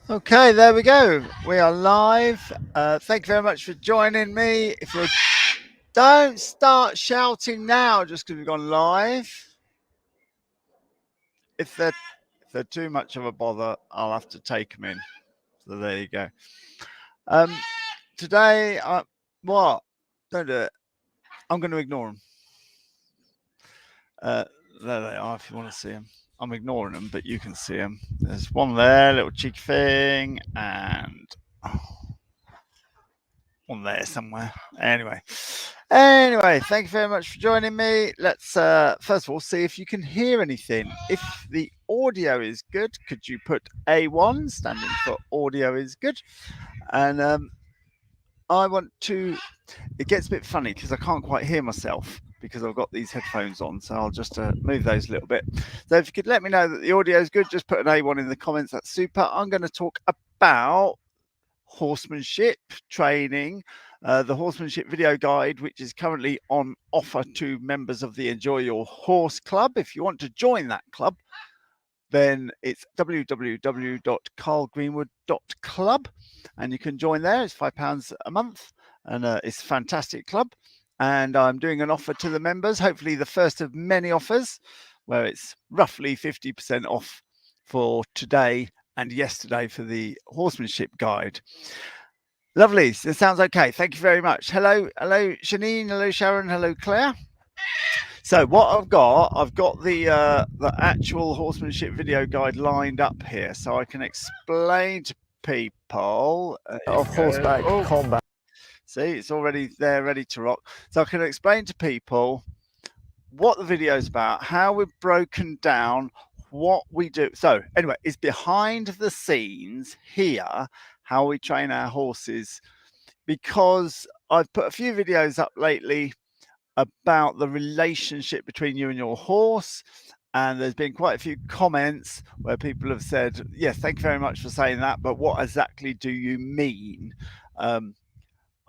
Okay, there we go. We are live. Thank you very much for joining me. If you don't start shouting now, just because we've gone live. If they're too much of a bother, I'll have to take them in. So there you go. Today, what? Don't do it. I'm going to ignore them. There they are. If you want to see them, I'm ignoring them, but you can see them. There's one there, little cheeky thing, and on there somewhere. Anyway, thank you very much for joining me. Let's first of all see if you can hear anything. If the audio is good, could you put A1, standing for audio is good? And I want to. It gets a bit funny because I can't quite hear myself because I've got these headphones on. So I'll just move those a little bit. So if you could let me know that the audio is good, just put an A1 in the comments. That's super. I'm going to talk about horsemanship training, the horsemanship video guide, which is currently on offer to members of the Enjoy Your Horse Club. If you want to join that club, then it's www.karlgreenwood.club and you can join there. It's £5 a month and it's a fantastic club. And I'm doing an offer to the members, hopefully the first of many offers, where it's roughly 50% off for today and yesterday for the horsemanship guide. Lovely. It sounds okay. Thank you very much. Hello, Janine. Hello, Sharon. Hello, Claire. So what I've got the actual horsemanship video guide lined up here, so I can explain to people of horseback combat. See, it's already there, ready to rock. So I can explain to people what the video is about, how we've broken down what we do. So anyway, it's behind the scenes here, how we train our horses, because I've put a few videos up lately about the relationship between you and your horse. And there's been quite a few comments where people have said, yes, thank you very much for saying that, but what exactly do you mean?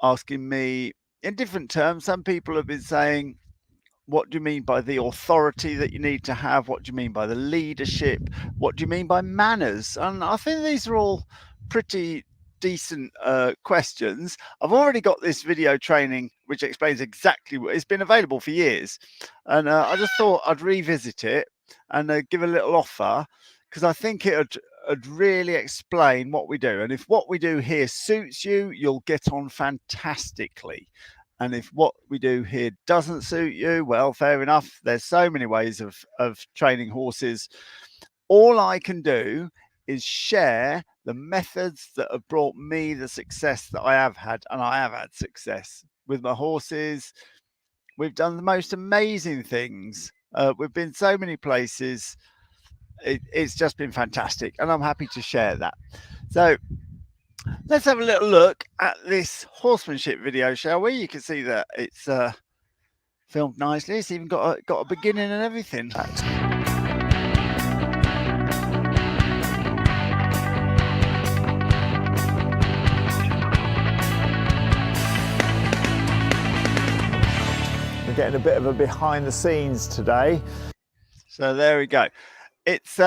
Asking me in different terms. Some people have been saying, what do you mean by the authority that you need to have? What do you mean by the leadership? What do you mean by manners? And I think these are all pretty decent questions. I've already got this video training which explains exactly what it's been available for years, and I just thought I'd revisit it and give a little offer because I think it'd really explain what we do. And if what we do here suits you, you'll get on fantastically. And if what we do here doesn't suit you, well, fair enough. There's so many ways of training horses. All I can do is share the methods that have brought me the success that I have had, and I have had success with my horses. We've done the most amazing things. We've been so many places. It's just been fantastic, and I'm happy to share that. So let's have a little look at this horsemanship video, shall we? You can see that it's filmed nicely. It's even got a beginning and everything. We're getting a bit of a behind the scenes today. So there we go. It's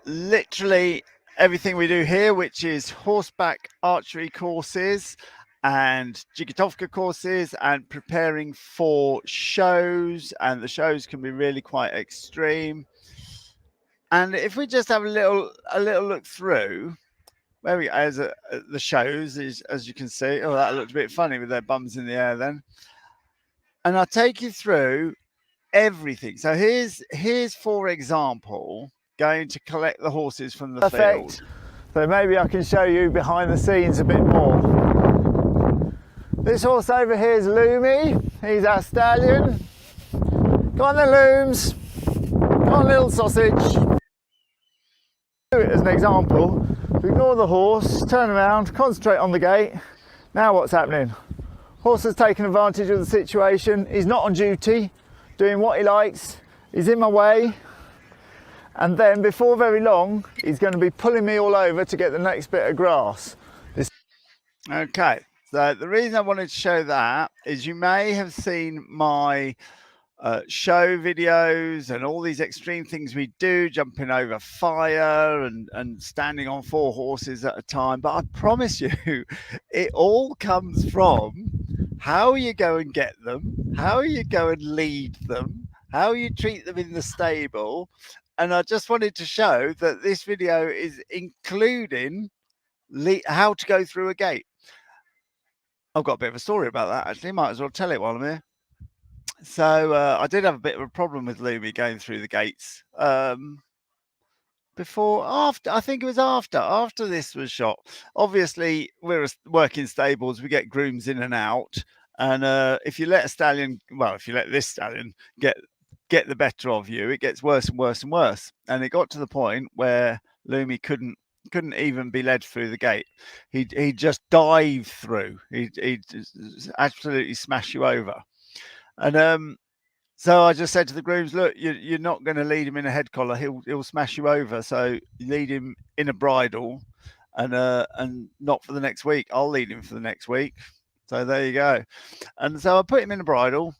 literally everything we do here, which is horseback archery courses and jigotovka courses and preparing for shows, and the shows can be really quite extreme. And if we just have a little look through where we as the shows is, as you can see, oh, that looked a bit funny with their bums in the air then. And I'll take you through everything. So here's for example going to collect the horses from the field. So maybe I can show you behind the scenes a bit more. This horse over here is Loomy. He's our stallion. Go on the Looms. Go on, little sausage. Do it as an example. Ignore the horse, turn around, concentrate on the gate. Now what's happening? Horse has taken advantage of the situation. He's not on duty, doing what he likes. He's in my way. And then before very long, he's going to be pulling me all over to get the next bit of grass. Okay, so the reason I wanted to show that is you may have seen my show videos and all these extreme things we do, jumping over fire and standing on 4 horses at a time. But I promise you, it all comes from how you go and get them, how you go and lead them, how you treat them in the stable. And I just wanted to show that this video is including how to go through a gate. I've got a bit of a story about that, actually. Might as well tell it while I'm here. So I did have a bit of a problem with Lumi going through the gates I think it was after this was shot. Obviously, we're working stables, we get grooms in and out, and if you let this stallion get the better of you, it gets worse and worse and worse. And it got to the point where Lumi couldn't even be led through the gate. He'd just dive through. He'd absolutely smash you over. And so I just said to the grooms, look, you're not going to lead him in a head collar. He'll smash you over. So lead him in a bridle, and not for the next week. I'll lead him for the next week. So there you go. And so I put him in a bridle,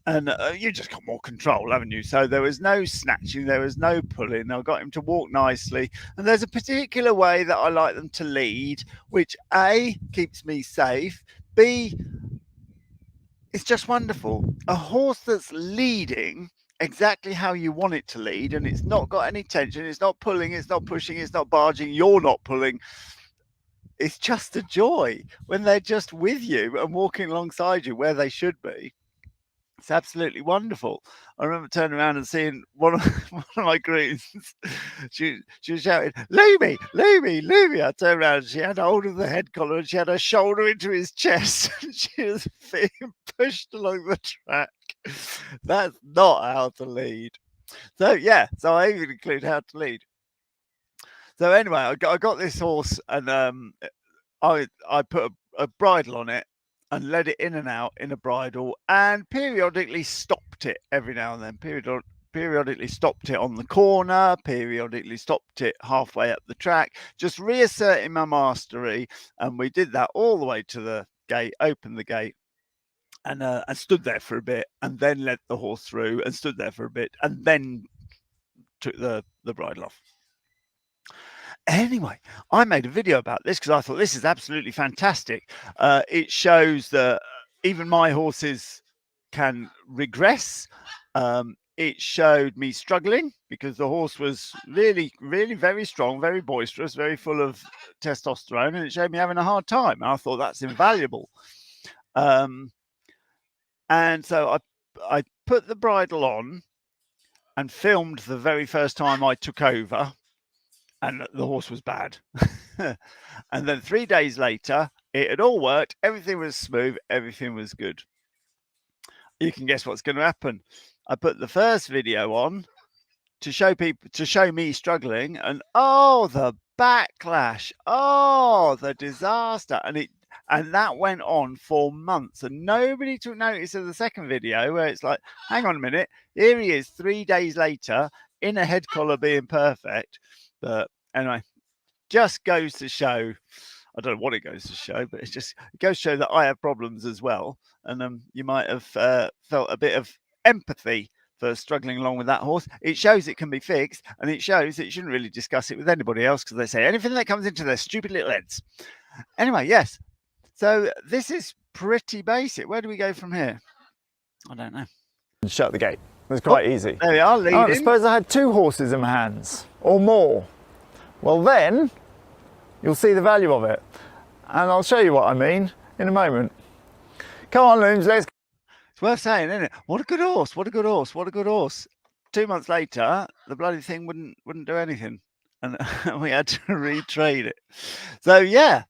and you just got more control, haven't you? So there was no snatching, there was no pulling. I got him to walk nicely. And there's a particular way that I like them to lead, which A, keeps me safe, B, it's just wonderful. A horse that's leading exactly how you want it to lead, and it's not got any tension, it's not pulling, it's not pushing, it's not barging, you're not pulling. It's just a joy when they're just with you and walking alongside you where they should be. It's absolutely wonderful. I remember turning around and seeing one of my grooms. She was shouting, Lumi, Lumi, Lumi. I turned around and she had hold of the head collar and she had her shoulder into his chest. She was being pushed along the track. That's not how to lead. So yeah, so I even include how to lead. So anyway, I got this horse, and I put a bridle on it and led it in and out in a bridle, and periodically stopped it every now and then. Periodically stopped it on the corner, periodically stopped it halfway up the track, just reasserting my mastery. And we did that all the way to the gate, opened the gate, and stood there for a bit, and then led the horse through, and stood there for a bit, and then took the bridle off. Anyway, I made a video about this because I thought this is absolutely fantastic. It shows that even my horses can regress. It showed me struggling because the horse was really, really very strong, very boisterous, very full of testosterone, and it showed me having a hard time. And I thought that's invaluable. And so I put the bridle on and filmed the very first time I took over. And the horse was bad. And then 3 days later, it had all worked. Everything was smooth. Everything was good. You can guess what's going to happen. I put the first video on to show me struggling, and oh, the backlash, oh, the disaster. And that went on for months, and nobody took notice of the second video where it's like, hang on a minute, here he is 3 days later in a head collar being perfect. But anyway, just goes to show, I don't know what it goes to show, but it goes to show that I have problems as well. And you might have felt a bit of empathy for struggling along with that horse. It shows it can be fixed, and it shows that you shouldn't really discuss it with anybody else because they say anything that comes into their stupid little heads. Anyway, yes. So this is pretty basic. Where do we go from here? I don't know. Shut the gate. It's quite easy. There we are, leading. I suppose I had 2 horses in my hands, or more. Well then, you'll see the value of it. And I'll show you what I mean in a moment. Come on, Looms, let's... It's worth saying, isn't it? What a good horse, what a good horse, what a good horse. 2 months later, the bloody thing wouldn't do anything. And we had to retrade it. So yeah,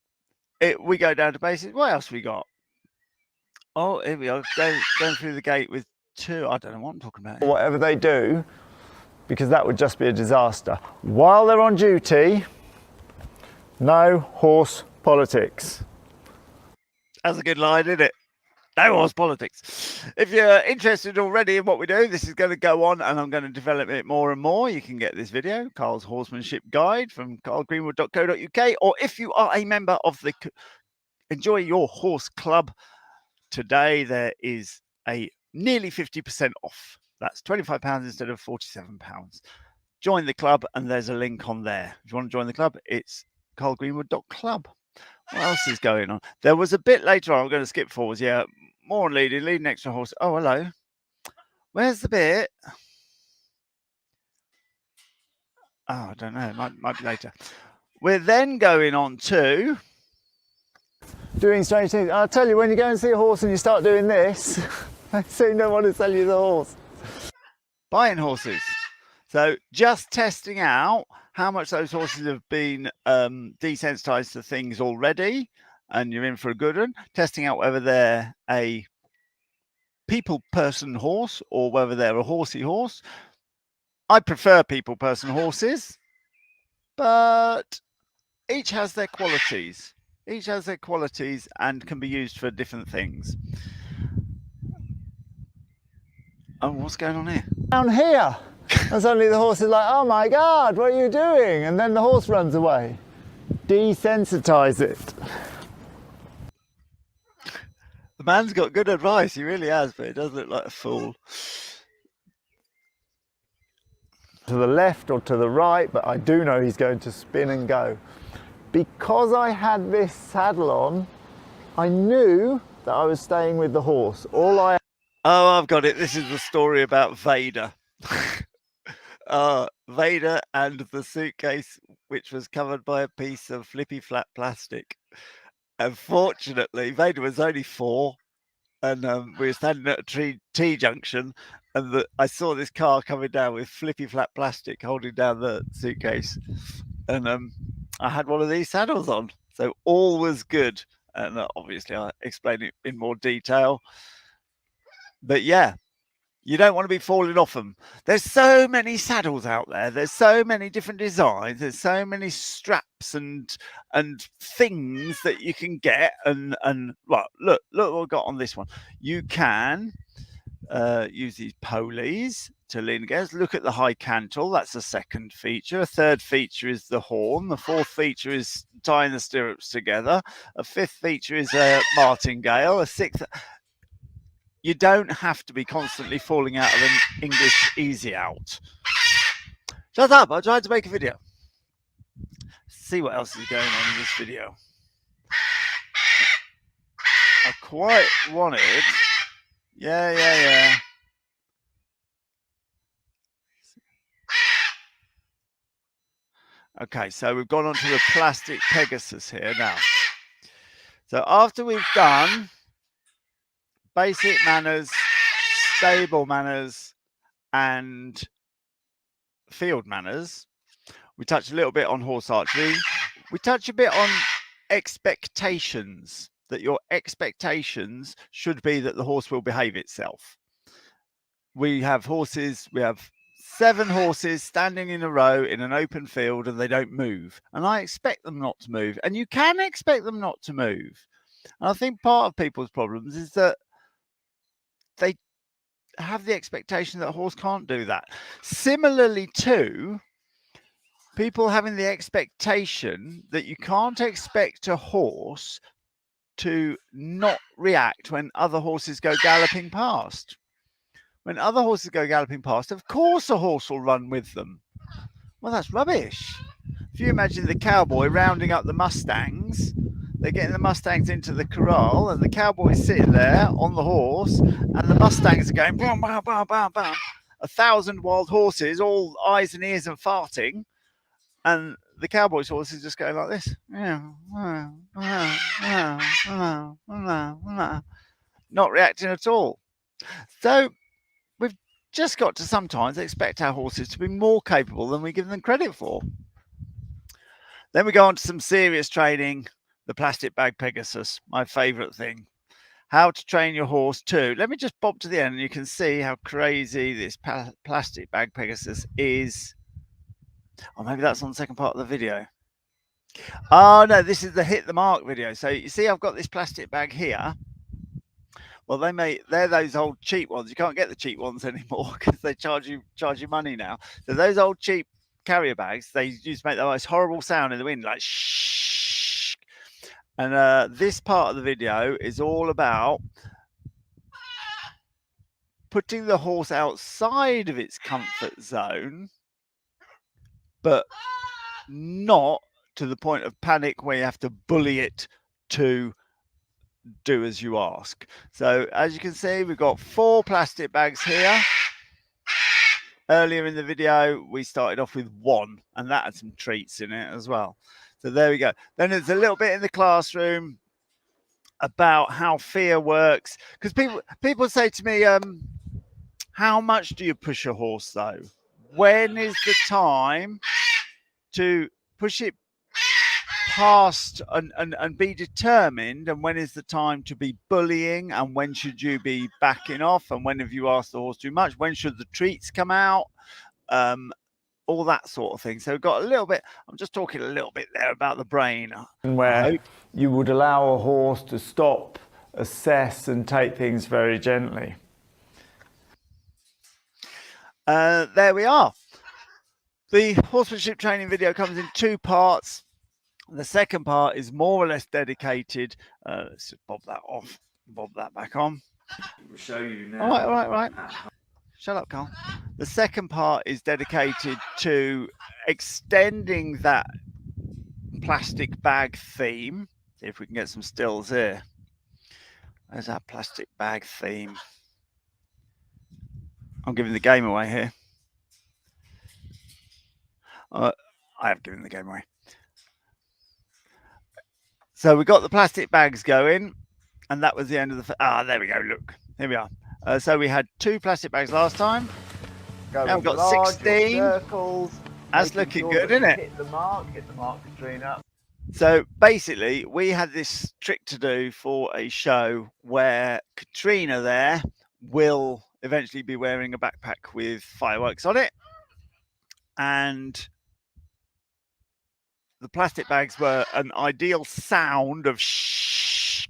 we go down to basics. What else we got? Oh, here we are, going through the gate with 2. I don't know what I'm talking about here. Whatever they do, because that would just be a disaster. While they're on duty, no horse politics. That's a good line, isn't it? No horse politics. If you're interested already in what we do, this is going to go on, and I'm going to develop it more and more. You can get this video, Karl's Horsemanship Guide, from karlgreenwood.co.uk, or if you are a member of the Enjoy Your Horse Club, today there is a nearly 50% off. That's £25 instead of £47. Join the club, and there's a link on there. If you want to join the club, it's karlgreenwood.club. What else is going on? There was a bit later on, I'm going to skip forwards. Yeah, more on leading extra horse. Oh, hello. Where's the bit? Oh, I don't know. Might be later. We're then going on to doing strange things. I'll tell you, when you go and see a horse and you start doing this, they soon don't want to sell you the horse. buying horses. So just testing out how much those horses have been desensitized to things already, and you're in for a good one. Testing out whether they're a people person horse or whether they're a horsey horse. I prefer people person horses, but each has their qualities. Each has their qualities and can be used for different things. Oh, what's going on here? Down here. And suddenly the horse is like, oh my God, what are you doing? And then the horse runs away. Desensitize it. The man's got good advice, he really has, but he does look like a fool. To the left or to the right, but I do know he's going to spin and go. Because I had this saddle on, I knew that I was staying with the horse. Oh, I've got it. This is the story about Vader. Vader and the suitcase, which was covered by a piece of flippy flat plastic. Unfortunately, Vader was only 4, and we were standing at a T-junction, and I saw this car coming down with flippy flat plastic holding down the suitcase, and I had one of these saddles on, so all was good. And obviously, I explained it in more detail. But yeah, you don't want to be falling off them. There's so many saddles out there. There's so many different designs. There's so many straps and things that you can get. And well, look what I've got on this one. You can use these pulleys to lean against. Look at the high cantle. That's the second feature. A third feature is the horn. The fourth feature is tying the stirrups together. A fifth feature is a martingale. A sixth. You don't have to be constantly falling out of an English easy out. Shut up, I tried to make a video. See what else is going on in this video. I quite wanted... Yeah. Okay, so we've gone on to the plastic Pegasus here now. So after we've done basic manners, stable manners, and field manners, we touch a little bit on horse archery. We touch a bit on expectations, that your expectations should be that the horse will behave itself. We have horses, we have 7 horses standing in a row in an open field, and they don't move. And I expect them not to move. And you can expect them not to move. And I think part of people's problems is that they have the expectation that a horse can't do that. Similarly to people having the expectation that you can't expect a horse to not react when other horses go galloping past. When other horses go galloping past, of course a horse will run with them. Well, that's rubbish. If you imagine the cowboy rounding up the Mustangs, they're getting the Mustangs into the corral, and the cowboy's sitting there on the horse, and the Mustangs are going, bam, bam, bam, bam, bam. 1,000 wild horses, all eyes and ears and farting, and the cowboy's horse is just going like this. Not reacting at all. So we've just got to sometimes expect our horses to be more capable than we give them credit for. Then we go on to some serious training. The plastic bag Pegasus, my favorite thing. How to train your horse too. Let me just bob to the end and you can see how crazy this plastic bag Pegasus is. Or maybe that's on the second part of the video. Oh no, this is the hit the mark video. So you see I've got this plastic bag here. Well, they're those old cheap ones. You can't get the cheap ones anymore because they charge you money now. So those old cheap carrier bags, they used to make the most horrible sound in the wind, like shh. And this part of the video is all about putting the horse outside of its comfort zone, but not to the point of panic where you have to bully it to do as you ask. So as you can see, we've got 4 plastic bags here. Earlier in the video, we started off with 1, and that had some treats in it as well. So there we go. Then there's a little bit in the classroom about how fear works, because people say to me, how much do you push a horse though? When is the time to push it past and be determined, and when is the time to be bullying, and when should you be backing off, and when have you asked the horse too much, when should the treats come out, all that sort of thing. So we've got a little bit, I'm just talking a little bit there about the brain. Where you would allow a horse to stop, assess and take things very gently. There we are. The horsemanship training video comes in 2 parts. The second part is more or less dedicated. Let's just bob that off, bob that back on. We'll show you now. All right. Shut up, Karl. The second part is dedicated to extending that plastic bag theme. See if we can get some stills here. There's that plastic bag theme. I'm giving the game away here. I have given the game away. So we got the plastic bags going, and that was the end of the. There we go. Look, here we are. So we had 2 plastic bags last time. Now we've got 16. Circles. That's looking good, isn't it? Hit the mark, Katrina. So basically, we had this trick to do for a show where Katrina there will eventually be wearing a backpack with fireworks on it, and the plastic bags were an ideal sound of shh,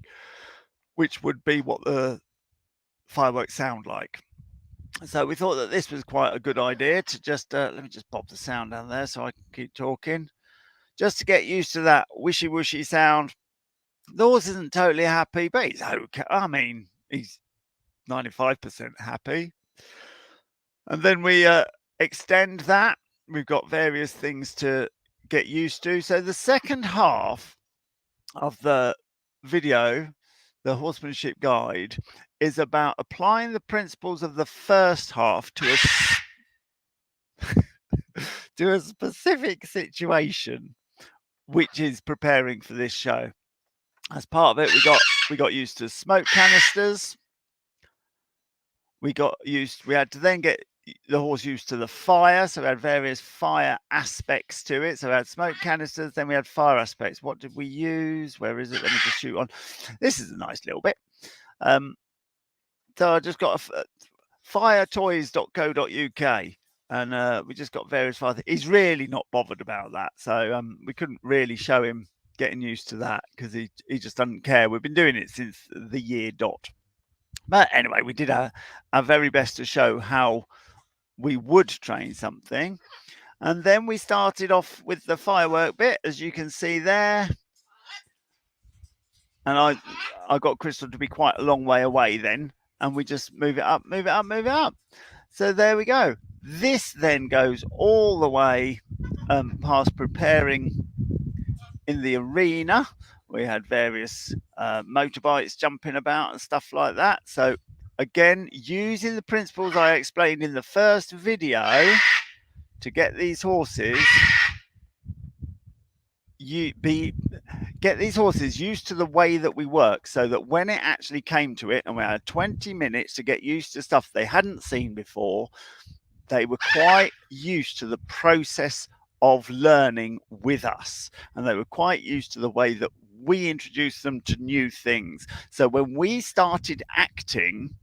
which would be what the fireworks sound like. So we thought that this was quite a good idea to just let me just pop the sound down there so I can keep talking, just to get used to that wishy-washy sound. The horse isn't totally happy, but he's okay. I mean, he's 95% happy. And then we extend that. We've got various things to get used to. So the second half of the video, the horsemanship guide, is about applying the principles of the first half to a specific situation, which is preparing for this show. As part of it, we got used to smoke canisters. We had to then get the horse used to the fire, so we had various fire aspects to it. So we had smoke canisters, then we had fire aspects. What did we use? Where is it? Let me just shoot on. This is a nice little bit. So I just got firetoys.co.uk, and we just got various fire. He's really not bothered about that, so we couldn't really show him getting used to that because he just doesn't care. We've been doing it since the year dot. But anyway, we did our very best to show how we would train something. And then we started off with the firework bit, as you can see there. And I got Crystal to be quite a long way away then. And we just move it up, move it up, move it up. So there we go. This then goes all the way past preparing in the arena. We had various motorbikes jumping about and stuff like that. So again, using the principles I explained in the first video to get these horses used to the way that we work, so that when it actually came to it and we had 20 minutes to get used to stuff they hadn't seen before, they were quite used to the process of learning with us, and they were quite used to the way that we introduced them to new things. So when we started acting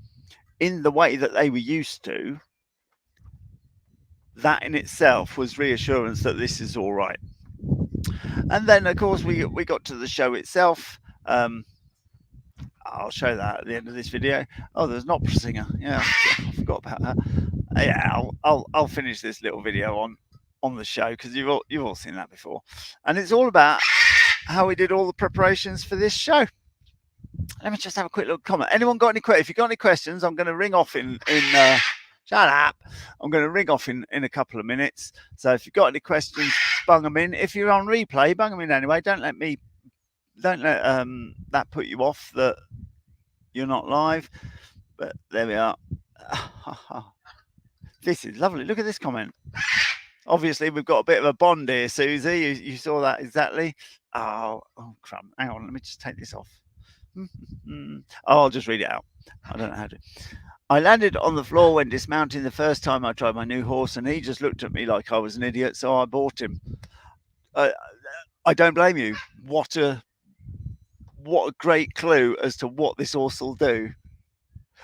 in the way that they were used to, that in itself was reassurance that this is all right. And then of course we got to the show itself. I'll show that at the end of this video. Oh, there's an opera singer. Yeah, I forgot about that. Yeah, I'll finish this little video on the show because you've all seen that before, and it's all about how we did all the preparations for this show. Let me just have a quick little comment. Anyone got any questions? If you've got any questions, I'm going to ring off in shut up. I'm going to ring off in a couple of minutes. So if you've got any questions, bung them in. If you're on replay, bung them in anyway. Don't let that put you off that you're not live. But there we are. This is lovely. Look at this comment. Obviously, we've got a bit of a bond here, Susie. You saw that exactly. Oh, crap. Hang on. Let me just take this off. Oh, I'll just read it out. I don't know how to. I landed on the floor when dismounting the first time I tried my new horse, and he just looked at me like I was an idiot, so I bought him. I don't blame you. What a great clue as to what this horse will do.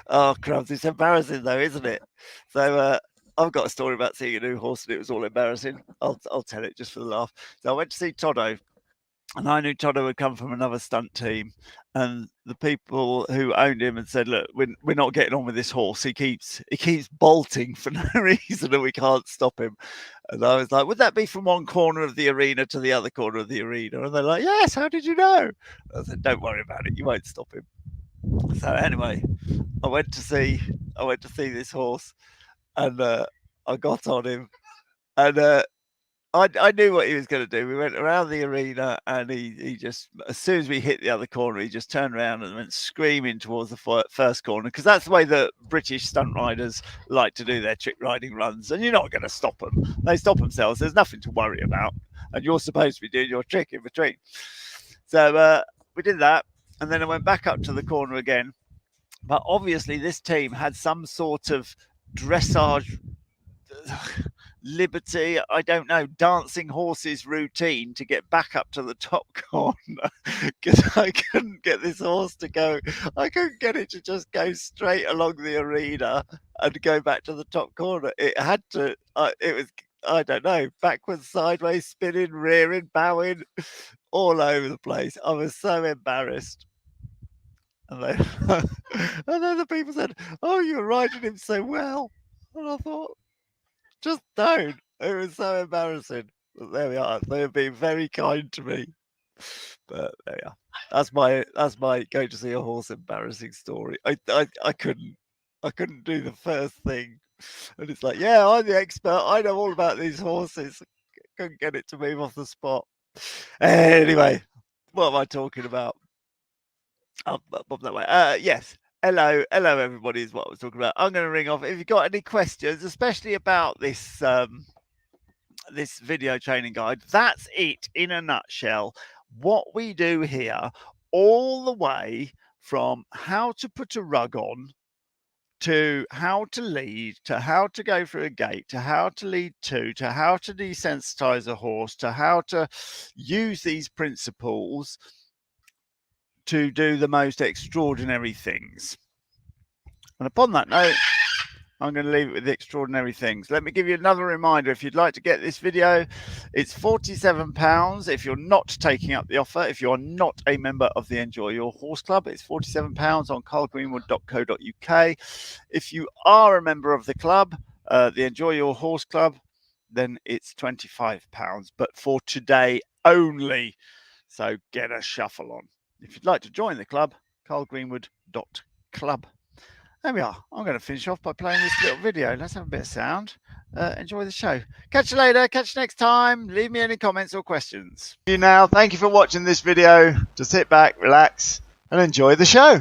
Oh, crumbs. It's embarrassing, though, isn't it? So I've got a story about seeing a new horse, and it was all embarrassing. I'll tell it just for the laugh. So I went to see Toto. And I knew Toto would come from another stunt team, and the people who owned him had said, "Look, we're not getting on with this horse. He keeps bolting for no reason, and we can't stop him." And I was like, "Would that be from one corner of the arena to the other corner of the arena?" And they're like, "Yes. How did you know?" I said, "Don't worry about it. You won't stop him." So anyway, I went to see this horse, and I got on him, and I knew what he was going to do. We went around the arena, and he just, as soon as we hit the other corner, he just turned around and went screaming towards the first corner, because that's the way that British stunt riders like to do their trick riding runs, and you're not going to stop them. They stop themselves. There's nothing to worry about, and you're supposed to be doing your trick in between. So we did that, and then I went back up to the corner again. But obviously this team had some sort of dressage liberty, I don't know, dancing horses routine to get back up to the top corner, because I couldn't get this horse to go. I couldn't get it to just go straight along the arena and go back to the top corner. It had to. It was, I don't know, backwards, sideways, spinning, rearing, bowing, all over the place. I was so embarrassed. And then, and then the people said, "Oh, you're riding him so well." And I thought, just don't. It was so embarrassing. But there we are. They have been very kind to me. But there we are. That's my go to see a horse embarrassing story. I couldn't do the first thing. And it's like, yeah, I'm the expert. I know all about these horses. Couldn't get it to move off the spot. Anyway, what am I talking about? Oh, Bob that way. Yes. Hello, everybody, is what I was talking about. I'm going to ring off. If you've got any questions, especially about this this video training guide, that's it in a nutshell. What we do here, all the way from how to put a rug on, to how to lead, to how to go through a gate, to how to lead to how to desensitize a horse, to how to use these principles to do the most extraordinary things. And upon that note, I'm going to leave it with the extraordinary things. Let me give you another reminder. If you'd like to get this video, it's £47 if you're not taking up the offer. If you're not a member of the Enjoy Your Horse Club, it's £47 on karlgreenwood.co.uk. If you are a member of the club, the Enjoy Your Horse Club, then it's £25, but for today only. So get a shuffle on. If you'd like to join the club, karlgreenwood.club. There we are. I'm going to finish off by playing this little video. Let's have a bit of sound. Enjoy the show. Catch you later. Catch you next time. Leave me any comments or questions. Now, thank you for watching this video. Just sit back, relax, and enjoy the show.